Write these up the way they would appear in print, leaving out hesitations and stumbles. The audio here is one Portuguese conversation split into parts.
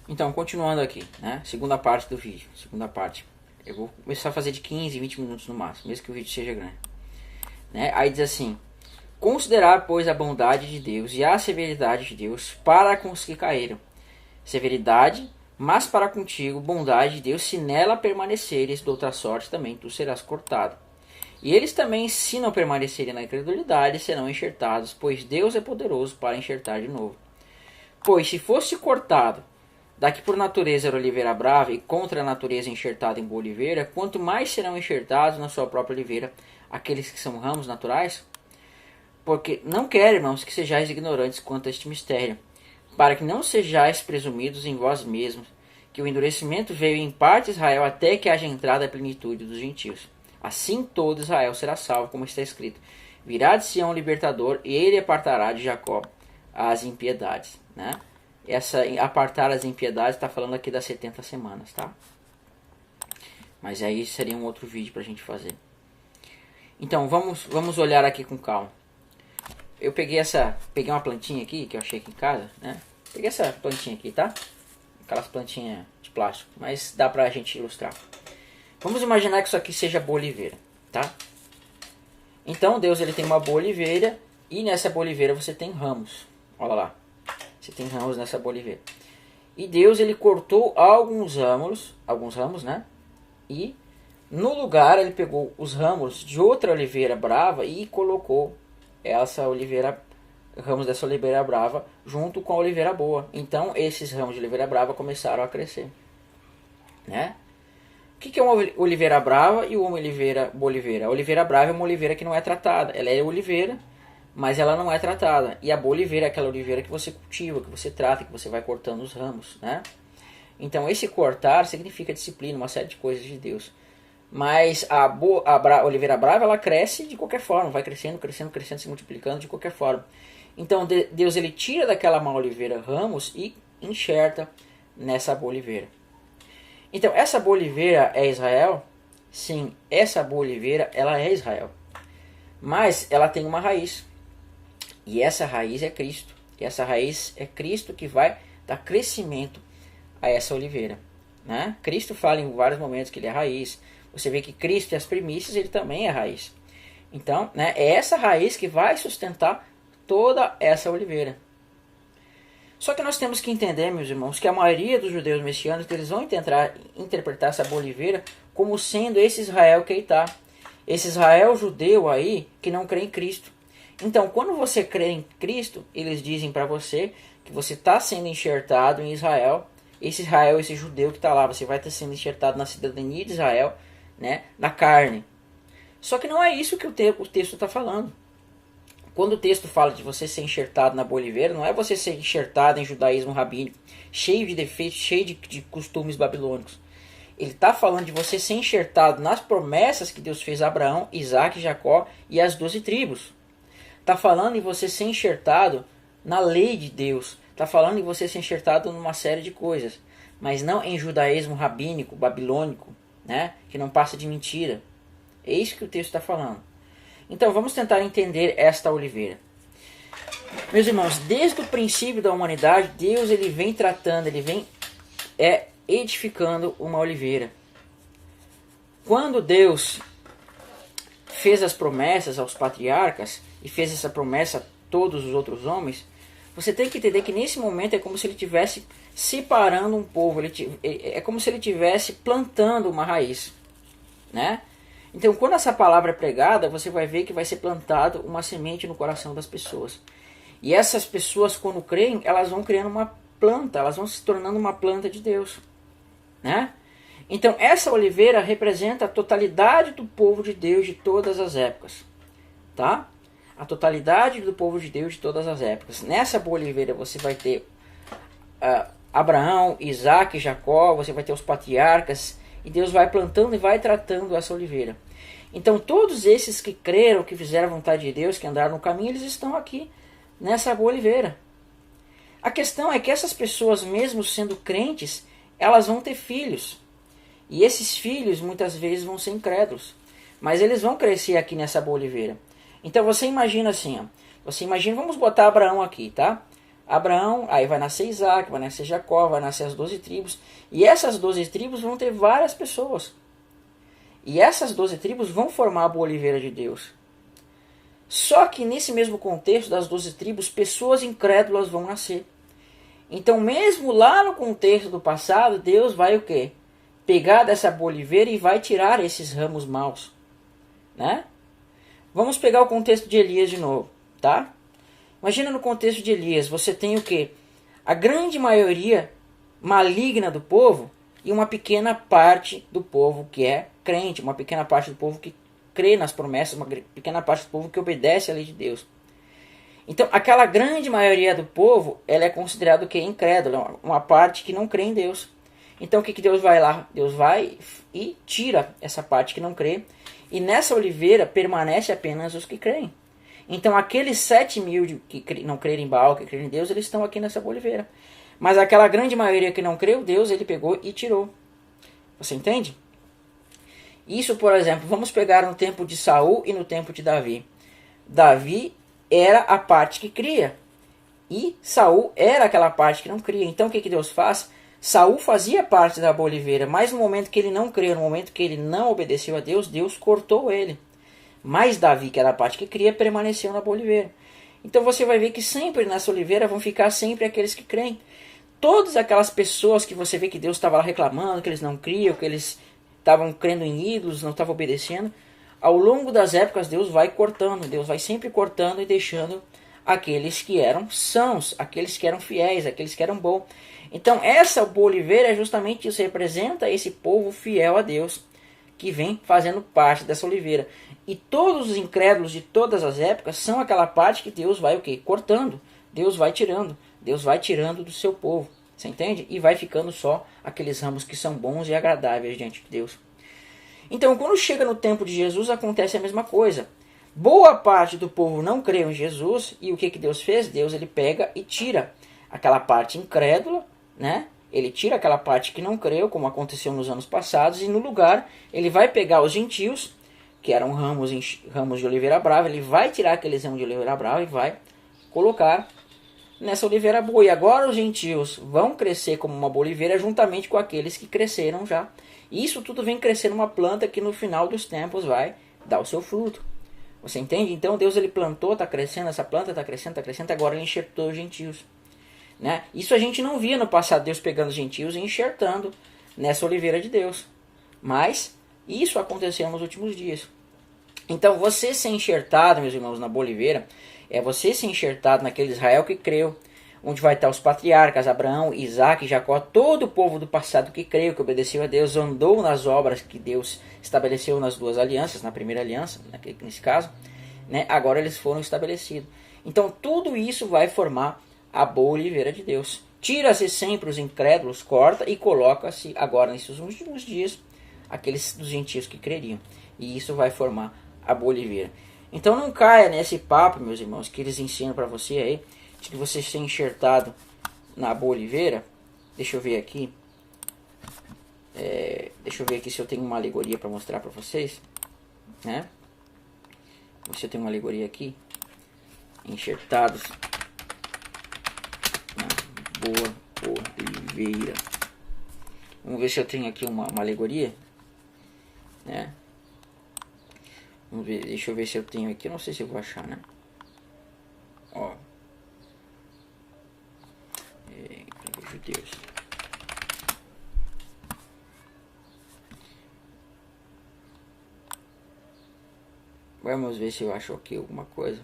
Então, continuando aqui, né? Segunda parte do vídeo. Segunda parte. Eu vou começar a fazer de 15, 20 minutos no máximo, mesmo que o vídeo seja grande. Né? Aí diz assim: considerar, pois, a bondade de Deus e a severidade de Deus para com os que caíram. Severidade, mas para contigo, bondade de Deus, se nela permaneceres, de outra sorte também tu serás cortado. E eles também, se não permanecerem na incredulidade, serão enxertados, pois Deus é poderoso para enxertar de novo. Pois se fosse cortado, daqui por natureza era oliveira brava e contra a natureza enxertada em boa oliveira, quanto mais serão enxertados na sua própria oliveira aqueles que são ramos naturais? Porque não quero, irmãos, que sejais ignorantes quanto a este mistério, para que não sejais presumidos em vós mesmos, que o endurecimento veio em parte Israel até que haja entrada a plenitude dos gentios. Assim todo Israel será salvo, como está escrito: virá de Sião o libertador, e ele apartará de Jacó as impiedades. Né? Essa apartar as impiedades está falando aqui das 70 semanas, tá? Mas aí seria um outro vídeo para a gente fazer. Então vamos olhar aqui com calma. Eu peguei uma plantinha aqui que eu achei aqui em casa, né? Peguei essa plantinha aqui, tá? Aquelas plantinhas de plástico, mas dá pra gente ilustrar. Vamos imaginar que isso aqui seja boa oliveira, tá? Então Deus ele tem uma boa oliveira e nessa boa oliveira você tem ramos. Olha lá. Você tem ramos nessa boa oliveira. E Deus ele cortou alguns ramos, né? E no lugar ele pegou os ramos de outra oliveira brava e colocou ramos dessa oliveira brava junto com a oliveira boa. Então esses ramos de oliveira brava começaram a crescer, né? O que é uma oliveira brava e uma boa oliveira? A oliveira brava é uma oliveira que não é tratada. Ela é oliveira, mas ela não é tratada. E a boa oliveira é aquela oliveira que você cultiva, que você trata, que você vai cortando os ramos, né? Então esse cortar significa disciplina, uma série de coisas de Deus. Mas a oliveira brava ela cresce de qualquer forma, vai crescendo, se multiplicando de qualquer forma. Então Deus ele tira daquela má oliveira ramos e enxerta nessa boa oliveira. Então essa boa oliveira é Israel? Sim, essa boa oliveira ela é Israel. Mas ela tem uma raiz. E essa raiz é Cristo. E essa raiz é Cristo que vai dar crescimento a essa oliveira. Né? Cristo fala em vários momentos que ele é raiz. Você vê que Cristo e as primícias, ele também é raiz. Então, né, é essa raiz que vai sustentar toda essa oliveira. Só que nós temos que entender, meus irmãos, que a maioria dos judeus messiânicos, eles vão tentar interpretar essa boa oliveira como sendo esse Israel que está. Esse Israel judeu aí, que não crê em Cristo. Então, quando você crê em Cristo, eles dizem para você que você está sendo enxertado em Israel. Esse Israel, esse judeu que está lá, você vai estar sendo enxertado na cidadania de Israel, né, na carne. Só que não é isso que o texto está falando. Quando o texto fala de você ser enxertado na boa oliveira, não é você ser enxertado em judaísmo rabínico, cheio de defeitos, cheio de costumes babilônicos. Ele está falando de você ser enxertado nas promessas que Deus fez a Abraão, Isaac, Jacó e as 12 tribos. Está falando em você ser enxertado na lei de Deus. Está falando em você ser enxertado numa série de coisas. Mas não em judaísmo rabínico, babilônico, né, que não passa de mentira. É isso que o texto está falando. Então vamos tentar entender esta oliveira. Meus irmãos, desde o princípio da humanidade, Deus ele vem tratando, ele vem edificando uma oliveira. Quando Deus fez as promessas aos patriarcas e fez essa promessa a todos os outros homens, você tem que entender que nesse momento é como se ele estivesse separando um povo, é como se ele estivesse plantando uma raiz, né? Então, quando essa palavra é pregada, você vai ver que vai ser plantado uma semente no coração das pessoas. E essas pessoas, quando creem, elas vão criando uma planta, elas vão se tornando uma planta de Deus, né? Então, essa oliveira representa a totalidade do povo de Deus de todas as épocas, tá? A totalidade do povo de Deus de todas as épocas. Nessa boa oliveira você vai ter Abraão, Isaac, Jacó, você vai ter os patriarcas, e Deus vai plantando e vai tratando essa oliveira. Então todos esses que creram, que fizeram a vontade de Deus, que andaram no caminho, eles estão aqui nessa boa oliveira. A questão é que essas pessoas, mesmo sendo crentes, elas vão ter filhos. E esses filhos muitas vezes vão ser incrédulos. Mas eles vão crescer aqui nessa boa oliveira. Então você imagina assim, ó, vamos botar Abraão aqui, tá? Abraão, aí vai nascer Isaac, vai nascer Jacó, vai nascer as 12 tribos. E essas 12 tribos vão ter várias pessoas. E essas 12 tribos vão formar a boa oliveira de Deus. Só que nesse mesmo contexto das 12 tribos, pessoas incrédulas vão nascer. Então, mesmo lá no contexto do passado, Deus vai o quê? Pegar dessa boa oliveira e vai tirar esses ramos maus. Né? Vamos pegar o contexto de Elias de novo, tá? Imagina no contexto de Elias, você tem o quê? A grande maioria maligna do povo e uma pequena parte do povo que é crente, uma pequena parte do povo que crê nas promessas, uma pequena parte do povo que obedece à lei de Deus. Então, aquela grande maioria do povo, ela é considerada o quê? Incrédula, uma parte que não crê em Deus. Então, o que Deus vai lá? Deus vai e tira essa parte que não crê, e nessa oliveira permanece apenas os que creem. Então, aqueles 7.000 que não crerem em Baal, que crerem em Deus, eles estão aqui nessa boa oliveira. Mas aquela grande maioria que não creu, Deus ele pegou e tirou. Você entende? Isso, por exemplo, vamos pegar no tempo de Saul e no tempo de Davi. Davi era a parte que cria. E Saul era aquela parte que não cria. Então o que Deus faz? Saul fazia parte da boa oliveira, mas no momento que ele não creu, no momento que ele não obedeceu a Deus, Deus cortou ele. Mas Davi, que era a parte que cria, permaneceu na boa oliveira. Então você vai ver que sempre nessa oliveira vão ficar sempre aqueles que creem. Todas aquelas pessoas que você vê que Deus estava lá reclamando, que eles não criam, que eles estavam crendo em ídolos, não estavam obedecendo, ao longo das épocas Deus vai cortando, Deus vai sempre cortando e deixando aqueles que eram sãos, aqueles que eram fiéis, aqueles que eram bons. Então essa boa oliveira é justamente isso, representa esse povo fiel a Deus, que vem fazendo parte dessa oliveira. E todos os incrédulos de todas as épocas são aquela parte que Deus vai o quê? Cortando, Deus vai tirando do seu povo, você entende? E vai ficando só aqueles ramos que são bons e agradáveis diante de Deus. Então, quando chega no tempo de Jesus, acontece a mesma coisa. Boa parte do povo não creu em Jesus, e o que Deus fez? Deus ele pega e tira aquela parte incrédula, né? Ele tira aquela parte que não creu, como aconteceu nos anos passados, e no lugar ele vai pegar os gentios, que eram ramos de oliveira brava, ele vai tirar aqueles ramos de oliveira brava e vai colocar nessa oliveira boa. E agora os gentios vão crescer como uma boa oliveira juntamente com aqueles que cresceram já. E isso tudo vem crescer numa planta que no final dos tempos vai dar o seu fruto. Você entende? Então Deus ele plantou, está crescendo, essa planta está crescendo, agora ele enxertou os gentios. Né? Isso a gente não via no passado, Deus pegando os gentios e enxertando nessa oliveira de Deus. Mas isso aconteceu nos últimos dias. Então você ser enxertado, meus irmãos, na boa oliveira, é você ser enxertado naquele Israel que creu, onde vai estar os patriarcas, Abraão, Isaac, Jacó, todo o povo do passado que creu, que obedeceu a Deus, andou nas obras que Deus estabeleceu nas duas alianças, na primeira aliança, nesse caso, né? Agora eles foram estabelecidos. Então tudo isso vai formar a boa oliveira de Deus. Tira-se sempre os incrédulos, corta e coloca-se agora nesses últimos dias aqueles dos gentios que creriam. E isso vai formar a boa oliveira. Então não caia nesse papo, meus irmãos, que eles ensinam para você aí, de que você ser enxertado na boa oliveira. Deixa eu ver aqui. Deixa eu ver aqui se eu tenho uma alegoria para mostrar para vocês. Né? Você tem uma alegoria aqui. Enxertados na boa oliveira. Vamos ver se eu tenho aqui uma alegoria. Né? Vamos ver, deixa eu ver se eu tenho aqui. Eu não sei se eu vou achar, né? Ó. Judeus. Vamos ver se eu acho aqui alguma coisa.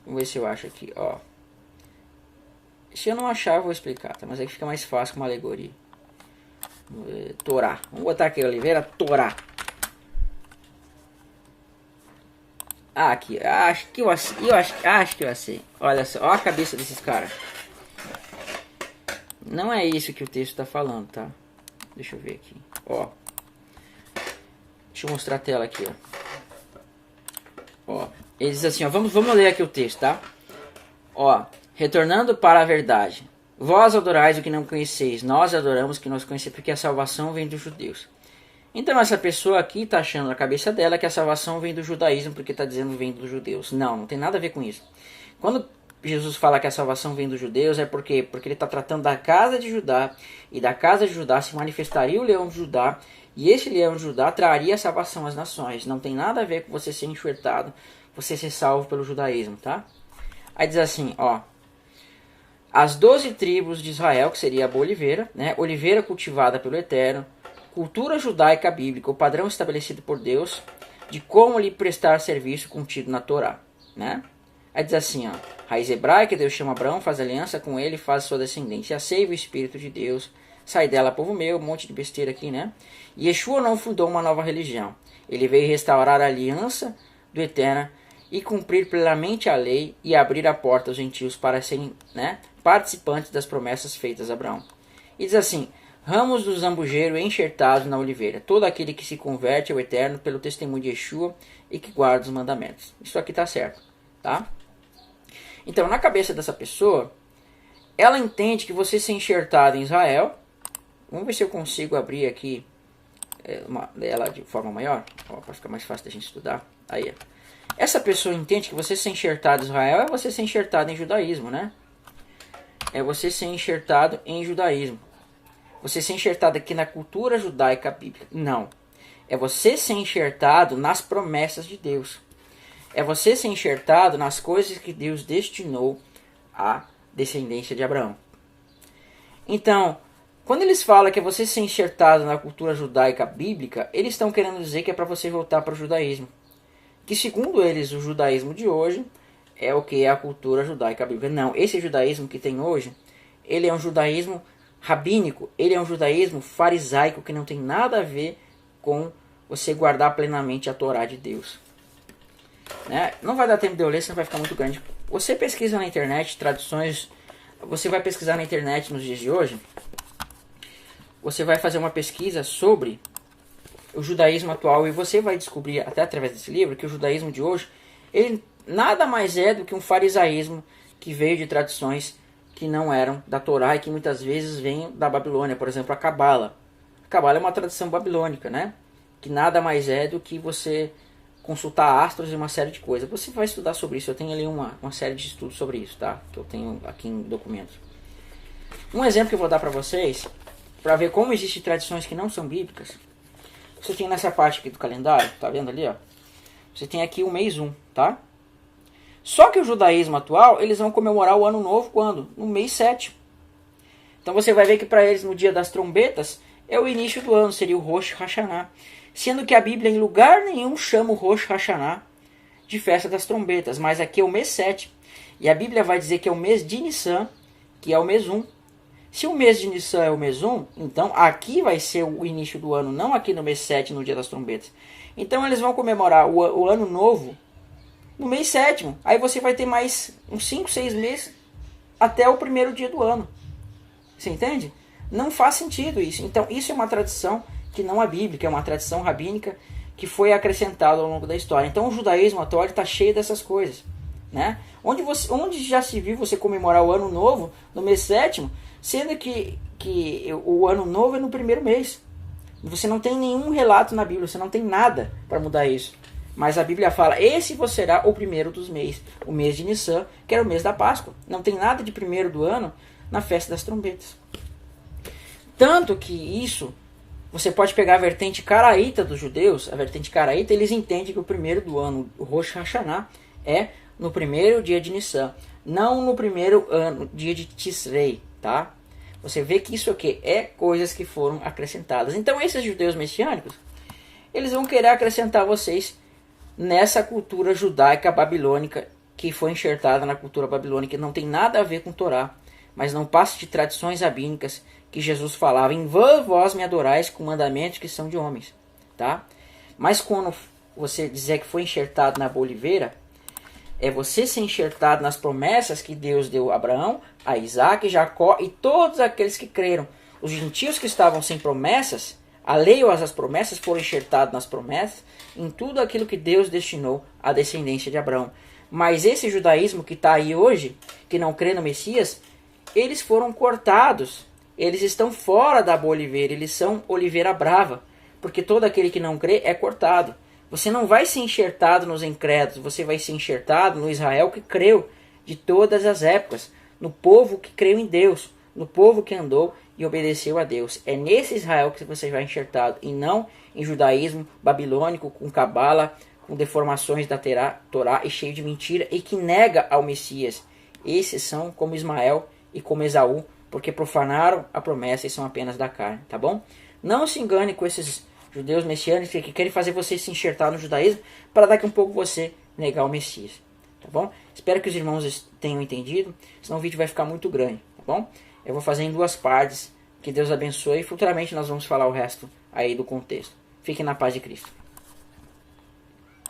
Vamos ver se eu acho aqui, ó. Se eu não achar, eu vou explicar, tá? Mas aí fica mais fácil com uma alegoria. Torá. Vamos botar aqui, Oliveira, Torá. Ah, aqui. Acho que eu sei. Olha só, olha a cabeça desses caras. Não é isso que o texto está falando, tá? Deixa eu ver aqui. Ó. Deixa eu mostrar a tela aqui, ó. Ele diz assim, ó. Vamos ler aqui o texto, tá? Ó. Retornando para a verdade. Vós adorais o que não conheceis. Nós adoramos o que nós conhecemos, porque a salvação vem dos judeus. Então essa pessoa aqui está achando na cabeça dela que a salvação vem do judaísmo, porque está dizendo vem dos judeus. Não tem nada a ver com isso. Quando Jesus fala que a salvação vem dos judeus, é porque ele está tratando da casa de Judá, e da casa de Judá se manifestaria o leão de Judá, e esse leão de Judá traria a salvação às nações. Não tem nada a ver com você ser enxertado, você ser salvo pelo judaísmo, tá? Aí diz assim, ó, as 12 tribos de Israel, que seria a boa oliveira, né? Oliveira cultivada pelo Eterno, cultura judaica bíblica, o padrão estabelecido por Deus de como lhe prestar serviço contido na Torá, né? Aí diz assim, ó, raiz hebraica, Deus chama Abraão, faz aliança com ele, faz sua descendência, a seiva o Espírito de Deus, sai dela, povo meu, um monte de besteira aqui, né? E Yeshua não fundou uma nova religião, ele veio restaurar a aliança do Eterno e cumprir plenamente a lei e abrir a porta aos gentios para serem, né, participantes das promessas feitas a Abraão. E diz assim, ramos do zambujeiro enxertados na oliveira, todo aquele que se converte ao Eterno pelo testemunho de Yeshua e que guarda os mandamentos. Isso aqui está certo, tá? Então, na cabeça dessa pessoa, ela entende que você ser enxertado em Israel, vamos ver se eu consigo abrir aqui ela de forma maior, para ficar mais fácil da gente estudar. Aí, essa pessoa entende que você ser enxertado em Israel é você ser enxertado em judaísmo, né? É você ser enxertado em judaísmo. Você ser enxertado aqui na cultura judaica bíblica. Não. É você ser enxertado nas promessas de Deus. É você ser enxertado nas coisas que Deus destinou à descendência de Abraão. Então, quando eles falam que é você ser enxertado na cultura judaica bíblica, eles estão querendo dizer que é para você voltar para o judaísmo. Que segundo eles, o judaísmo de hoje é o que é a cultura judaica bíblica. Não, esse judaísmo que tem hoje, ele é um judaísmo rabínico, ele é um judaísmo farisaico que não tem nada a ver com você guardar plenamente a Torá de Deus. Né? Não vai dar tempo de eu ler, senão vai ficar muito grande. Você pesquisa na internet traduções, você vai pesquisar na internet nos dias de hoje, você vai fazer uma pesquisa sobre o judaísmo atual e você vai descobrir, até através desse livro, que o judaísmo de hoje, ele nada mais é do que um farisaísmo que veio de tradições que não eram da Torá e que muitas vezes vêm da Babilônia. Por exemplo, a Cabala. A Cabala é uma tradição babilônica, né? Que nada mais é do que você consultar astros e uma série de coisas. Você vai estudar sobre isso. Eu tenho ali uma série de estudos sobre isso, tá? Que eu tenho aqui em documentos. Um exemplo que eu vou dar para vocês, para ver como existem tradições que não são bíblicas. Você tem nessa parte aqui do calendário, tá vendo ali, ó? Você tem aqui o mês 1, tá? Só que o judaísmo atual, eles vão comemorar o ano novo quando? No mês 7. Então você vai ver que para eles no dia das trombetas é o início do ano, seria o Rosh Hashanah. Sendo que a Bíblia em lugar nenhum chama o Rosh Hashanah de festa das trombetas, mas aqui é o mês 7. E a Bíblia vai dizer que é o mês de Nissan, que é o mês 1. Se o mês de Nissan é o mês 1, então aqui vai ser o início do ano, não aqui no mês 7, no dia das trombetas. Então eles vão comemorar o ano novo no mês 7. Aí você vai ter mais uns 5, 6 meses até o primeiro dia do ano. Você entende? Não faz sentido isso. Então isso é uma tradição que não é bíblica, é uma tradição rabínica que foi acrescentada ao longo da história. Então o judaísmo atual está cheio dessas coisas, né? Onde já se viu você comemorar o ano novo no mês 7, sendo que o ano novo é no primeiro mês. Você não tem nenhum relato na Bíblia, você não tem nada para mudar isso. Mas a Bíblia fala, esse será o primeiro dos meses, o mês de Nissan, que era o mês da Páscoa. Não tem nada de primeiro do ano na festa das trombetas. Tanto que isso, você pode pegar a vertente caraíta dos judeus, a vertente caraíta, eles entendem que o primeiro do ano, o Rosh Hashanah, é no primeiro dia de Nissan, não no primeiro dia de Tisrei, tá? Você vê que isso aqui é coisas que foram acrescentadas. Então esses judeus messiânicos, eles vão querer acrescentar vocês nessa cultura judaica babilônica que foi enxertada na cultura babilônica, não tem nada a ver com Torá, mas não passa de tradições rabínicas que Jesus falava, em vós me adorais com mandamentos que são de homens, tá? Mas quando você dizer que foi enxertado na boa oliveira, é você ser enxertado nas promessas que Deus deu a Abraão, a Isaac, Jacó e todos aqueles que creram. Os gentios que estavam sem promessas, a lei ou as promessas foram enxertados nas promessas, em tudo aquilo que Deus destinou à descendência de Abraão. Mas esse judaísmo que está aí hoje, que não crê no Messias, eles foram cortados. Eles estão fora da boa oliveira, eles são oliveira brava, porque todo aquele que não crê é cortado. Você não vai ser enxertado nos incrédulos, você vai ser enxertado no Israel que creu. de todas as épocas, no povo que creu em Deus, no povo que andou e obedeceu a Deus. É nesse Israel que você vai enxertado, e não em judaísmo babilônico, com cabala, com deformações da Torá e cheio de mentira, e que nega ao Messias. Esses são como Ismael e como Esaú, porque profanaram a promessa e são apenas da carne, tá bom? Não se engane com esses judeus messiânicos que querem fazer você se enxertar no judaísmo para daqui a um pouco você negar o Messias, tá bom? Espero que os irmãos tenham entendido, senão o vídeo vai ficar muito grande, tá bom? Eu vou fazer em 2 partes, que Deus abençoe e futuramente nós vamos falar o resto aí do contexto. Fiquem na paz de Cristo.